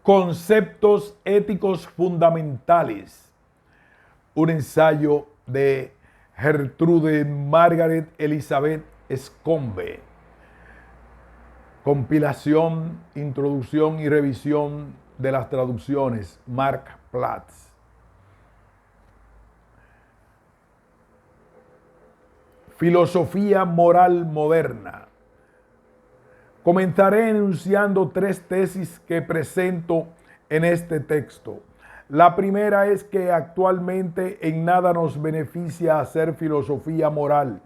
Conceptos éticos fundamentales. Un ensayo de Gertrude Margaret Elizabeth Scombe. Compilación, introducción y revisión de las traducciones Mark Platz. Filosofía moral moderna. Comenzaré enunciando tres tesis que presento en este texto. La primera es que actualmente en nada nos beneficia hacer filosofía moral.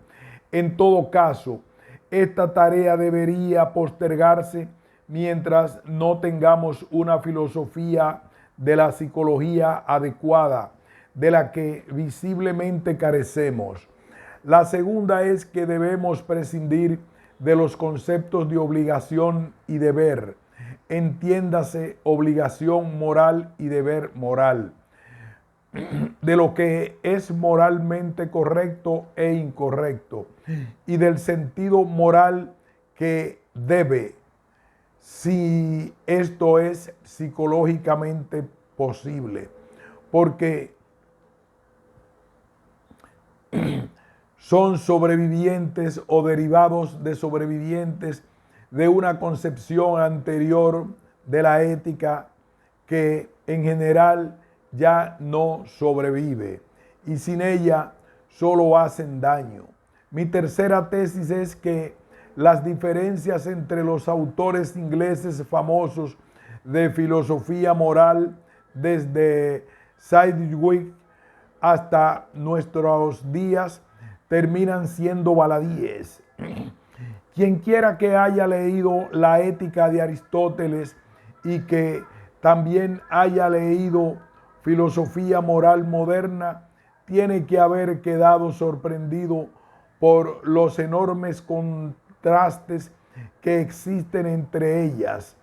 En todo caso, esta tarea debería postergarse mientras no tengamos una filosofía de la psicología adecuada, de la que visiblemente carecemos. La segunda es que debemos prescindir de los conceptos de obligación y deber. Entiéndase obligación moral y deber moral, de lo que es moralmente correcto e incorrecto, y del sentido moral que debe, si esto es psicológicamente posible, porque son sobrevivientes o derivados de sobrevivientes de una concepción anterior de la ética que en general ya no sobrevive y sin ella solo hacen daño. Mi tercera tesis es que las diferencias entre los autores ingleses famosos de filosofía moral desde Sidgwick hasta nuestros días terminan siendo baladíes. Quien quiera que haya leído la Ética de Aristóteles y que también haya leído filosofía moral moderna, tiene que haber quedado sorprendido por los enormes contrastes que existen entre ellas.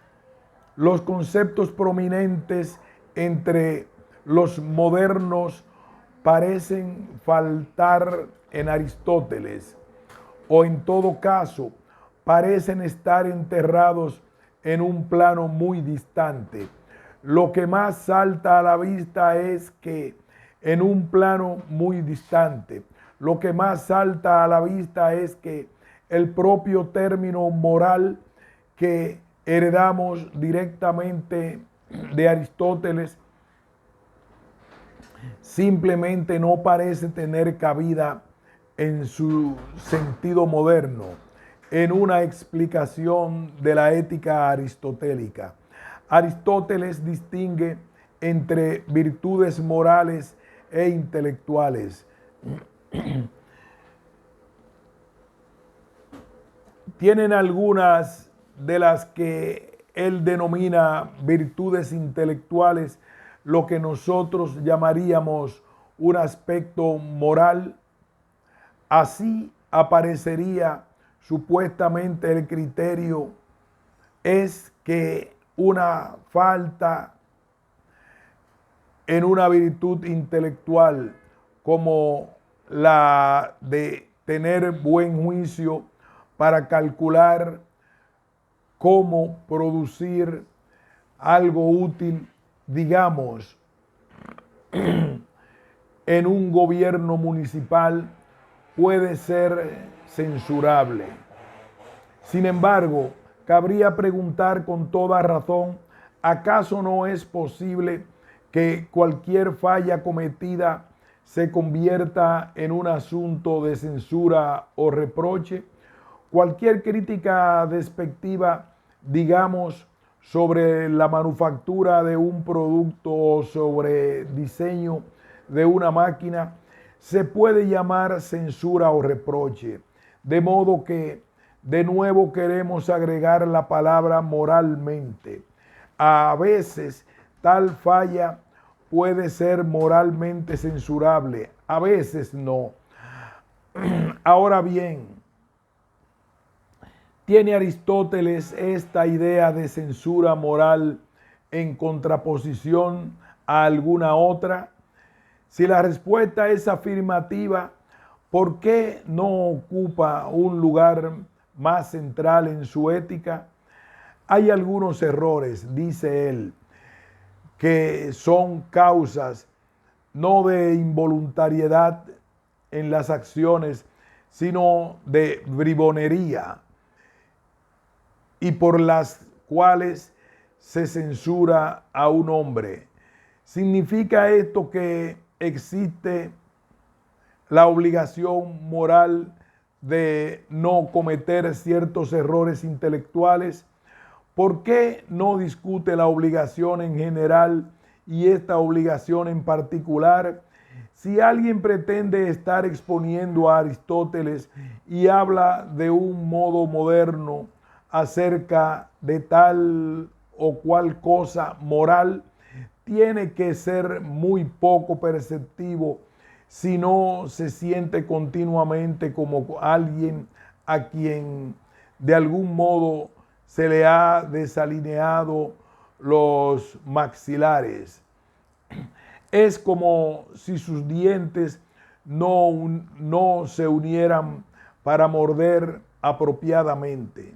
Los conceptos prominentes entre los modernos parecen faltar en Aristóteles, o en todo caso, parecen estar enterrados en un plano muy distante. Lo que más salta a la vista es que en un plano muy distante, lo que más salta a la vista es que el propio término moral que heredamos directamente de Aristóteles simplemente no parece tener cabida en su sentido moderno, en una explicación de la ética aristotélica. Aristóteles distingue entre virtudes morales e intelectuales. Tienen algunas de las que él denomina virtudes intelectuales lo que nosotros llamaríamos un aspecto moral. Así aparecería supuestamente el criterio es que una falta en una virtud intelectual como la de tener buen juicio para calcular cómo producir algo útil, digamos, en un gobierno municipal, puede ser censurable. Sin embargo, cabría preguntar con toda razón, ¿acaso no es posible que cualquier falla cometida se convierta en un asunto de censura o reproche? Cualquier crítica despectiva, digamos, sobre la manufactura de un producto o sobre diseño de una máquina, se puede llamar censura o reproche. De modo que de nuevo queremos agregar la palabra moralmente. A veces tal falla puede ser moralmente censurable, a veces no. Ahora bien, ¿tiene Aristóteles esta idea de censura moral en contraposición a alguna otra? Si la respuesta es afirmativa, ¿por qué no ocupa un lugar más central en su ética? Hay algunos errores, dice él, que son causas no de involuntariedad en las acciones, sino de bribonería, y por las cuales se censura a un hombre. ¿Significa esto que existe la obligación moral de no cometer ciertos errores intelectuales? ¿Por qué no discute la obligación en general y esta obligación en particular? Si alguien pretende estar exponiendo a Aristóteles y habla de un modo moderno acerca de tal o cual cosa moral, tiene que ser muy poco perceptivo si no se siente continuamente como alguien a quien de algún modo se le ha desalineado los maxilares. Es como si sus dientes no se unieran para morder apropiadamente.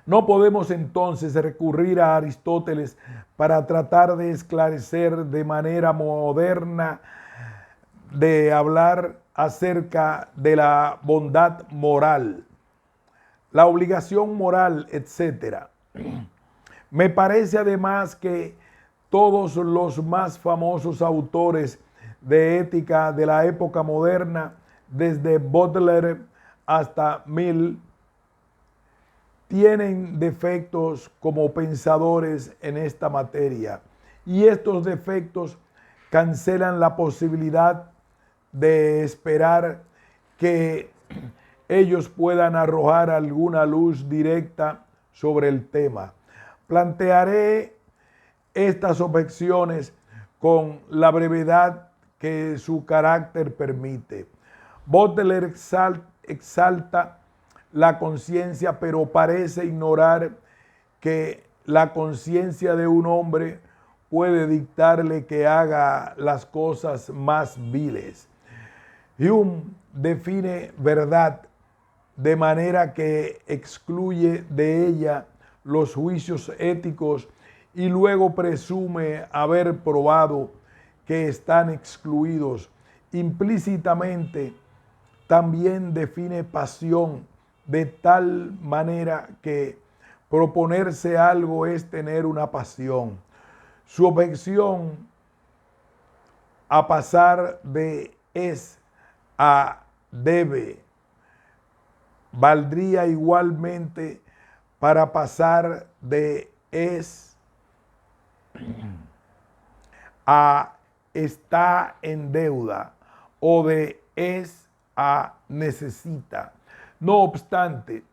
No podemos entonces recurrir a Aristóteles para tratar de esclarecer de manera moderna, de hablar acerca de la bondad moral, la obligación moral, etc. Me parece además que todos los más famosos autores de ética de la época moderna, desde Butler hasta Mill, tienen defectos como pensadores en esta materia, y estos defectos cancelan la posibilidad de esperar que ellos puedan arrojar alguna luz directa sobre el tema. Plantearé estas objeciones con la brevedad que su carácter permite. Butler exalta la conciencia, pero parece ignorar que la conciencia de un hombre puede dictarle que haga las cosas más viles. Hume define verdad de manera que excluye de ella los juicios éticos y luego presume haber probado que están excluidos. Implícitamente también define pasión de tal manera que proponerse algo es tener una pasión. Su objeción a pasar de es a debe valdría igualmente para pasar de es a está en deuda o de es a necesita. No obstante,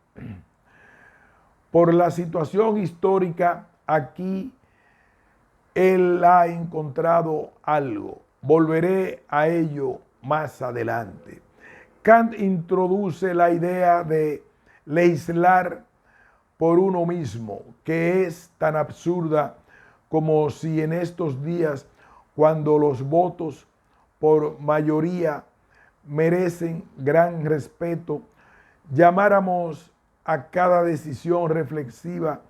por la situación histórica aquí, él ha encontrado algo. Volveré a ello más adelante. Kant introduce la idea de legislar por uno mismo, que es tan absurda como si en estos días, cuando los votos por mayoría merecen gran respeto, llamáramos a cada decisión reflexiva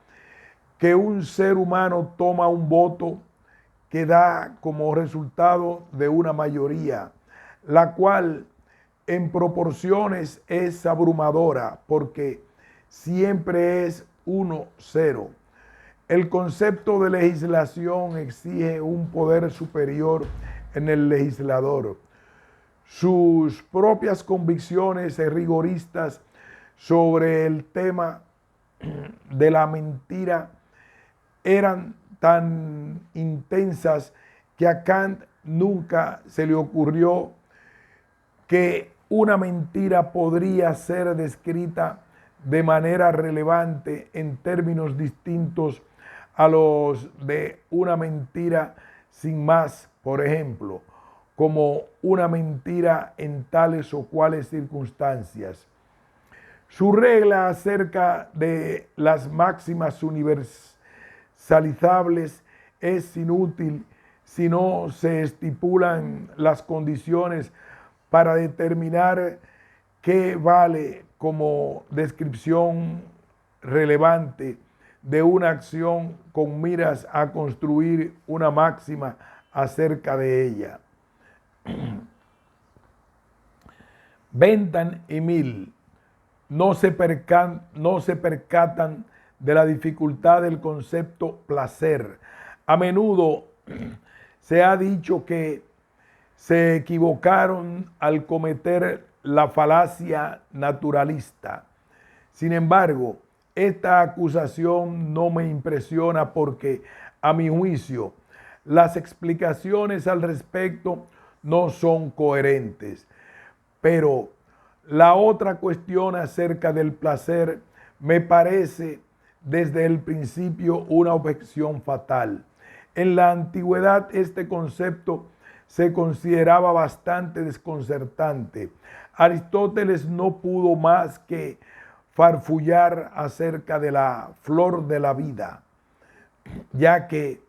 que un ser humano toma un voto que da como resultado de una mayoría, la cual en proporciones es abrumadora porque siempre es 1-0. El concepto de legislación exige un poder superior en el legislador. Sus propias convicciones rigoristas sobre el tema de la mentira eran tan intensas que a Kant nunca se le ocurrió que una mentira podría ser descrita de manera relevante en términos distintos a los de una mentira sin más, por ejemplo, como una mentira en tales o cuales circunstancias. Su regla acerca de las máximas universalizables es inútil si no se estipulan las condiciones para determinar qué vale como descripción relevante de una acción con miras a construir una máxima acerca de ella. Bentham y Mill no se percatan de la dificultad del concepto placer. A menudo se ha dicho que se equivocaron al cometer la falacia naturalista. Sin embargo, esta acusación no me impresiona porque, a mi juicio, las explicaciones al respecto no son coherentes. Pero la otra cuestión acerca del placer me parece desde el principio una objeción fatal. En la antigüedad este concepto se consideraba bastante desconcertante. Aristóteles no pudo más que farfullar acerca de la flor de la vida, ya que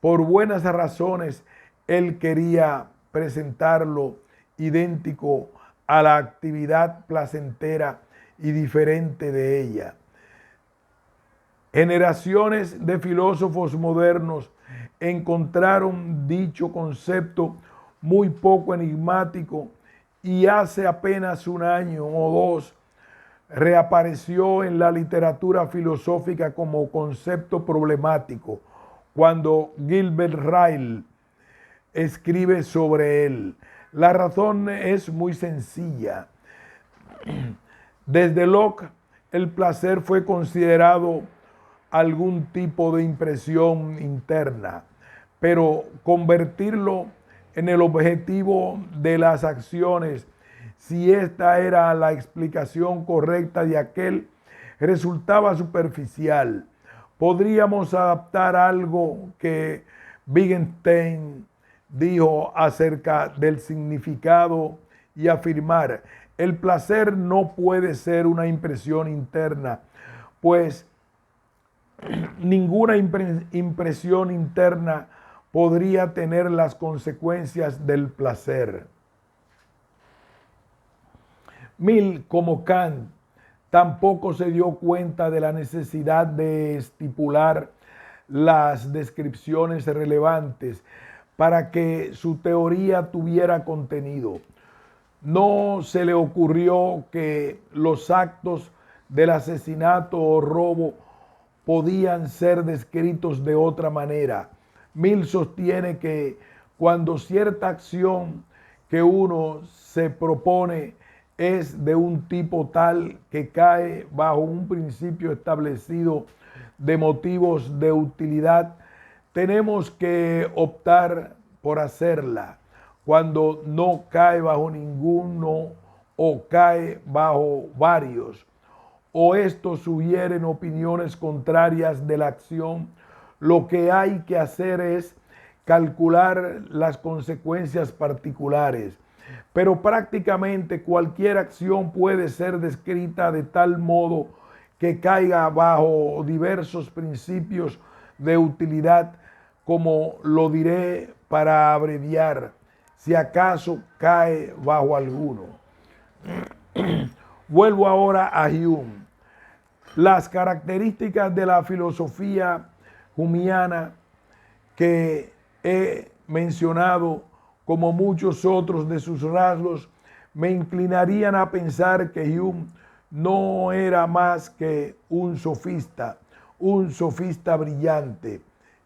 por buenas razones él quería presentarlo idéntico a la actividad placentera y diferente de ella. Generaciones de filósofos modernos encontraron dicho concepto muy poco enigmático y hace apenas un año o dos reapareció en la literatura filosófica como concepto problemático cuando Gilbert Ryle escribe sobre él. La razón es muy sencilla. Desde Locke, el placer fue considerado algún tipo de impresión interna, pero convertirlo en el objetivo de las acciones, si esta era la explicación correcta de aquel, resultaba superficial. Podríamos adaptar algo que Wittgenstein dijo acerca del significado y afirmar: el placer no puede ser una impresión interna, pues ninguna impresión interna podría tener las consecuencias del placer. Mill, como Kant, tampoco se dio cuenta de la necesidad de estipular las descripciones relevantes para que su teoría tuviera contenido. No se le ocurrió que los actos del asesinato o robo podían ser descritos de otra manera. Mill sostiene que cuando cierta acción que uno se propone es de un tipo tal que cae bajo un principio establecido de motivos de utilidad, tenemos que optar por hacerla. Cuando no cae bajo ninguno o cae bajo varios, o estos sugieren opiniones contrarias de la acción, lo que hay que hacer es calcular las consecuencias particulares. Pero prácticamente cualquier acción puede ser descrita de tal modo que caiga bajo diversos principios de utilidad, como lo diré para abreviar, si acaso cae bajo alguno. Vuelvo ahora a Hume. Las características de la filosofía humiana que he mencionado, como muchos otros de sus rasgos, me inclinarían a pensar que Hume no era más que un sofista brillante.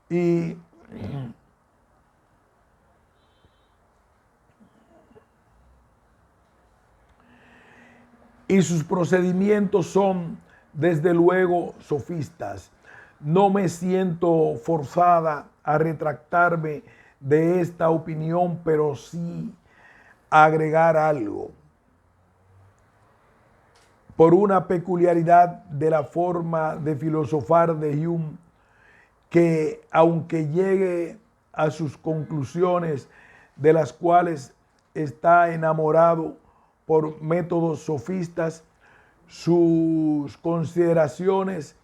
Y sus procedimientos son, desde luego, sofistas. No me siento forzada a retractarme de esta opinión, pero sí a agregar algo. Por una peculiaridad de la forma de filosofar de Hume, que aunque llegue a sus conclusiones, de las cuales está enamorado por métodos sofistas, sus consideraciones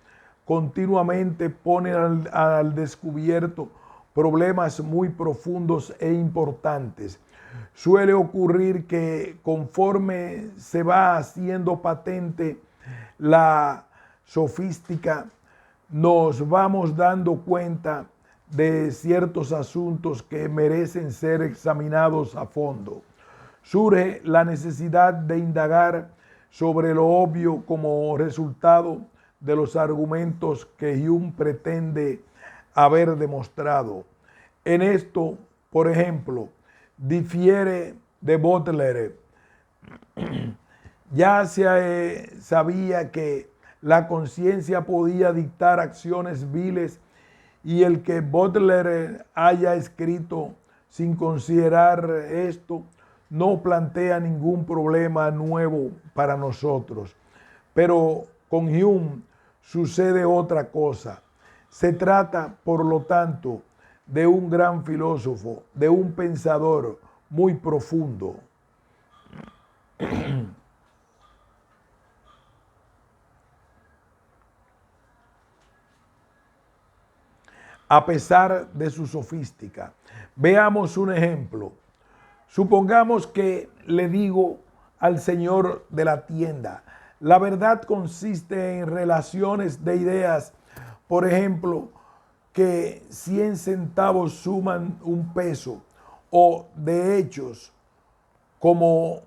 continuamente ponen al descubierto problemas muy profundos e importantes. Suele ocurrir que conforme se va haciendo patente la sofística, nos vamos dando cuenta de ciertos asuntos que merecen ser examinados a fondo. Surge la necesidad de indagar sobre lo obvio como resultado de los argumentos que Hume pretende haber demostrado. En esto, por ejemplo, difiere de Butler. Ya se sabía que la conciencia podía dictar acciones viles y el que Butler haya escrito sin considerar esto no plantea ningún problema nuevo para nosotros. Pero con Hume sucede otra cosa. Se trata, por lo tanto, de un gran filósofo, de un pensador muy profundo. A pesar de su sofística. Veamos un ejemplo. Supongamos que le digo al señor de la tienda, la verdad consiste en relaciones de ideas, por ejemplo, que 100 centavos suman un peso, o de hechos como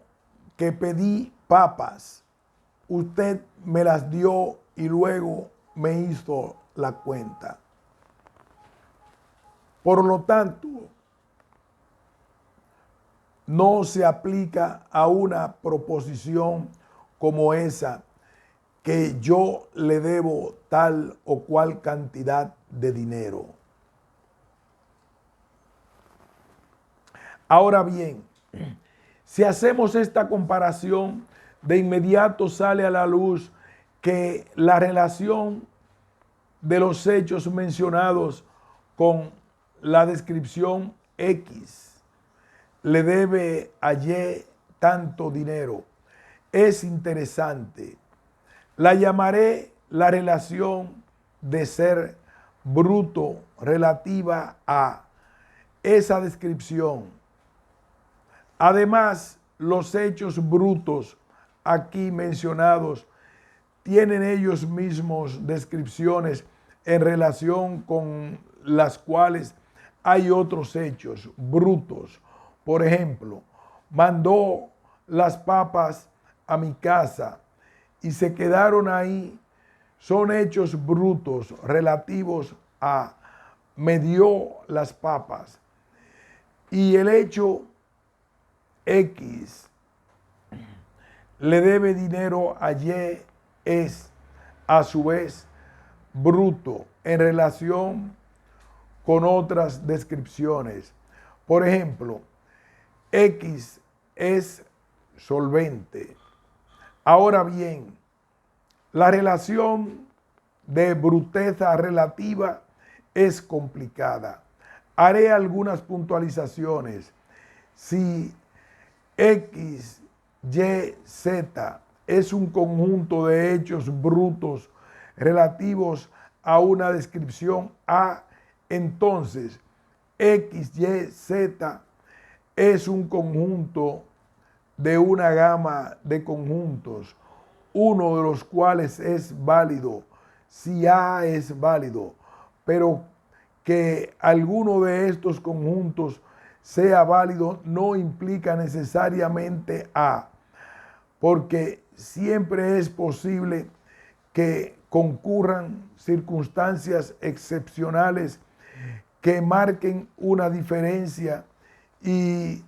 que pedí papas, usted me las dio y luego me hizo la cuenta. Por lo tanto, no se aplica a una proposición como esa, que yo le debo tal o cual cantidad de dinero. Ahora bien, si hacemos esta comparación, de inmediato sale a la luz que la relación de los hechos mencionados con la descripción X le debe a Y tanto dinero es interesante. La llamaré la relación de ser bruto relativa a esa descripción. Además, los hechos brutos aquí mencionados tienen ellos mismos descripciones en relación con las cuales hay otros hechos brutos. Por ejemplo, mandó las papas a mi casa y se quedaron ahí. Son hechos brutos relativos a me dio las papas. Y el hecho X le debe dinero a Y es a su vez bruto en relación con otras descripciones. Por ejemplo, X es solvente. Ahora bien, la relación de bruteza relativa es complicada. Haré algunas puntualizaciones. Si X, Y, Z es un conjunto de hechos brutos relativos a una descripción A, entonces X, Y, Z es un conjunto de una gama de conjuntos, uno de los cuales es válido, si A es válido, pero que alguno de estos conjuntos sea válido no implica necesariamente A, porque siempre es posible que concurran circunstancias excepcionales que marquen una diferencia y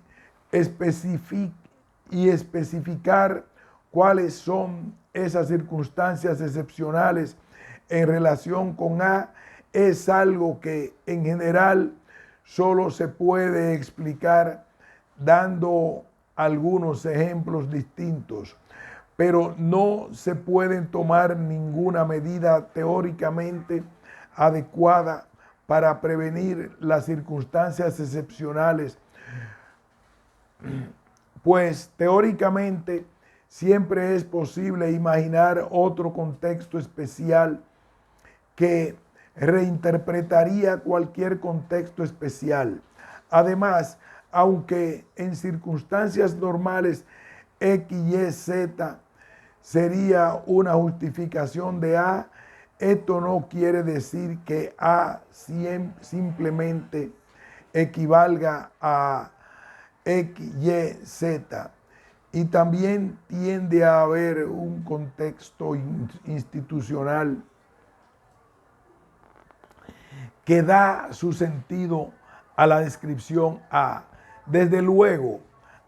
especificar cuáles son esas circunstancias excepcionales en relación con A es algo que en general solo se puede explicar dando algunos ejemplos distintos, pero no se pueden tomar ninguna medida teóricamente adecuada para prevenir las circunstancias excepcionales, pues teóricamente siempre es posible imaginar otro contexto especial que reinterpretaría cualquier contexto especial. Además, aunque en circunstancias normales X, Y, Z sería una justificación de A, Esto no quiere decir que A simplemente equivalga a X, Y, Z. Y también tiende a haber un contexto institucional que da su sentido a la descripción A. Desde luego,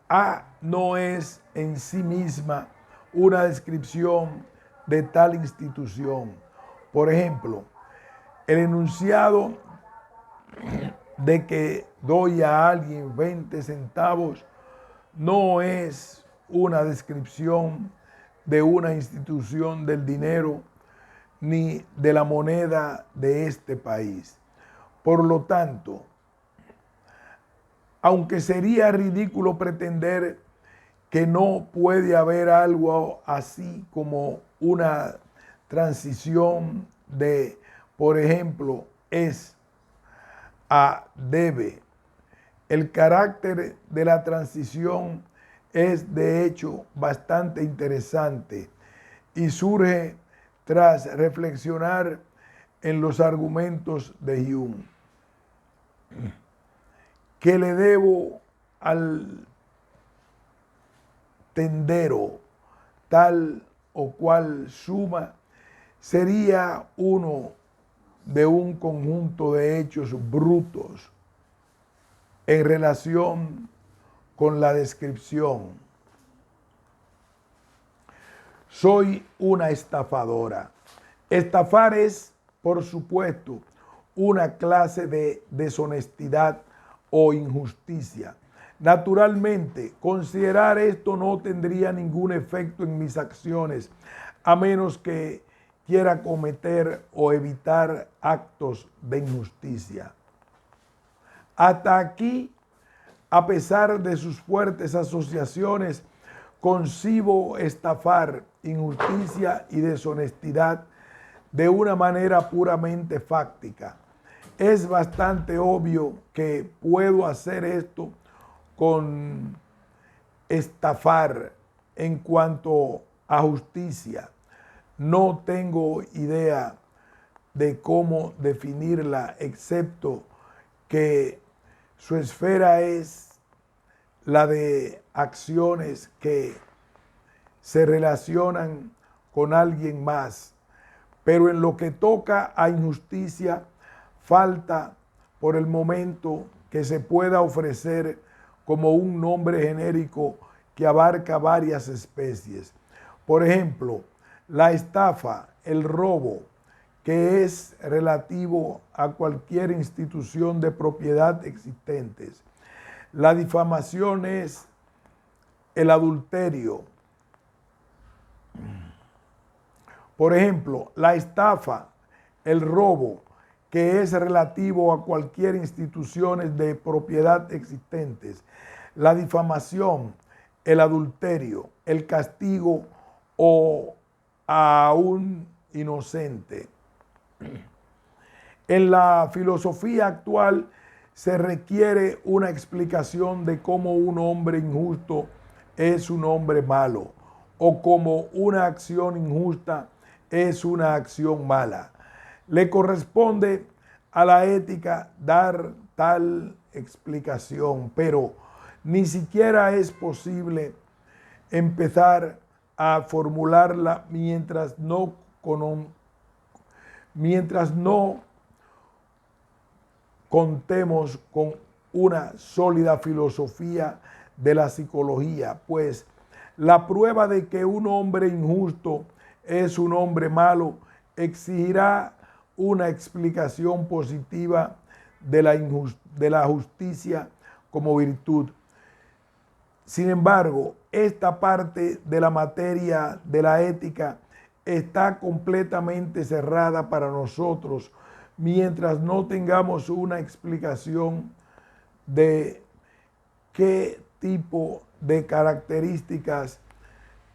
A no es en sí misma una descripción de tal institución. Por ejemplo, el enunciado de que doy a alguien 20 centavos no es una descripción de una institución del dinero ni de la moneda de este país. Por lo tanto, aunque sería ridículo pretender que no puede haber algo así como una transición de, por ejemplo, es a debe. El carácter de la transición es de hecho bastante interesante y surge tras reflexionar en los argumentos de Hume. ¿Qué le debo al tendero tal o cual suma? Sería uno de un conjunto de hechos brutos en relación con la descripción. Soy una estafadora. Estafar es, por supuesto, una clase de deshonestidad o injusticia. Naturalmente, considerar esto no tendría ningún efecto en mis acciones, a menos que quiera cometer o evitar actos de injusticia. Hasta aquí, a pesar de sus fuertes asociaciones, concibo estafar, injusticia y deshonestidad de una manera puramente fáctica. Es bastante obvio que puedo hacer esto con estafar. En cuanto a justicia, no tengo idea de cómo definirla, excepto que su esfera es la de acciones que se relacionan con alguien más. Pero en lo que toca a injusticia, falta por el momento que se pueda ofrecer como un nombre genérico que abarca varias especies. Por ejemplo, la estafa, el robo, que es relativo a cualquier institución de propiedad existentes. La difamación es el adulterio. Por ejemplo, la estafa, el robo, que es relativo a cualquier institución de propiedad existentes. La difamación, el adulterio, el castigo o a un inocente. En la filosofía actual se requiere una explicación de cómo un hombre injusto es un hombre malo o cómo una acción injusta es una acción mala. Le corresponde a la ética dar tal explicación, pero ni siquiera es posible empezar a formularla mientras no contemos con una sólida filosofía de la psicología, pues la prueba de que un hombre injusto es un hombre malo exigirá una explicación positiva de la justicia como virtud. Sin embargo, esta parte de la materia de la ética está completamente cerrada para nosotros mientras no tengamos una explicación de qué tipo de características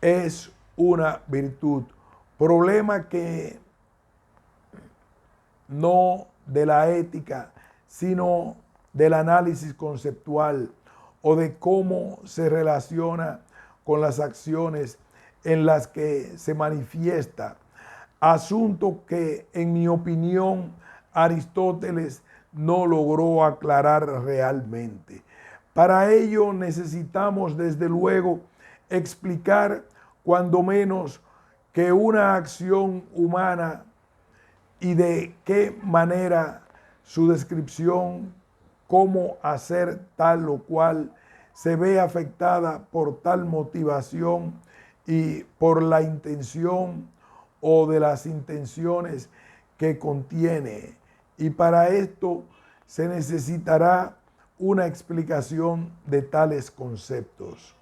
es una virtud. Problema que no de la ética, sino del análisis conceptual o de cómo se relaciona con las acciones en las que se manifiesta. asunto que, en mi opinión, Aristóteles no logró aclarar realmente. Para ello necesitamos, desde luego, explicar cuando menos que una acción humana y de qué manera su descripción, cómo hacer tal o cual, se ve afectada por tal motivación y por la intención o de las intenciones que contiene. Y para esto se necesitará una explicación de tales conceptos.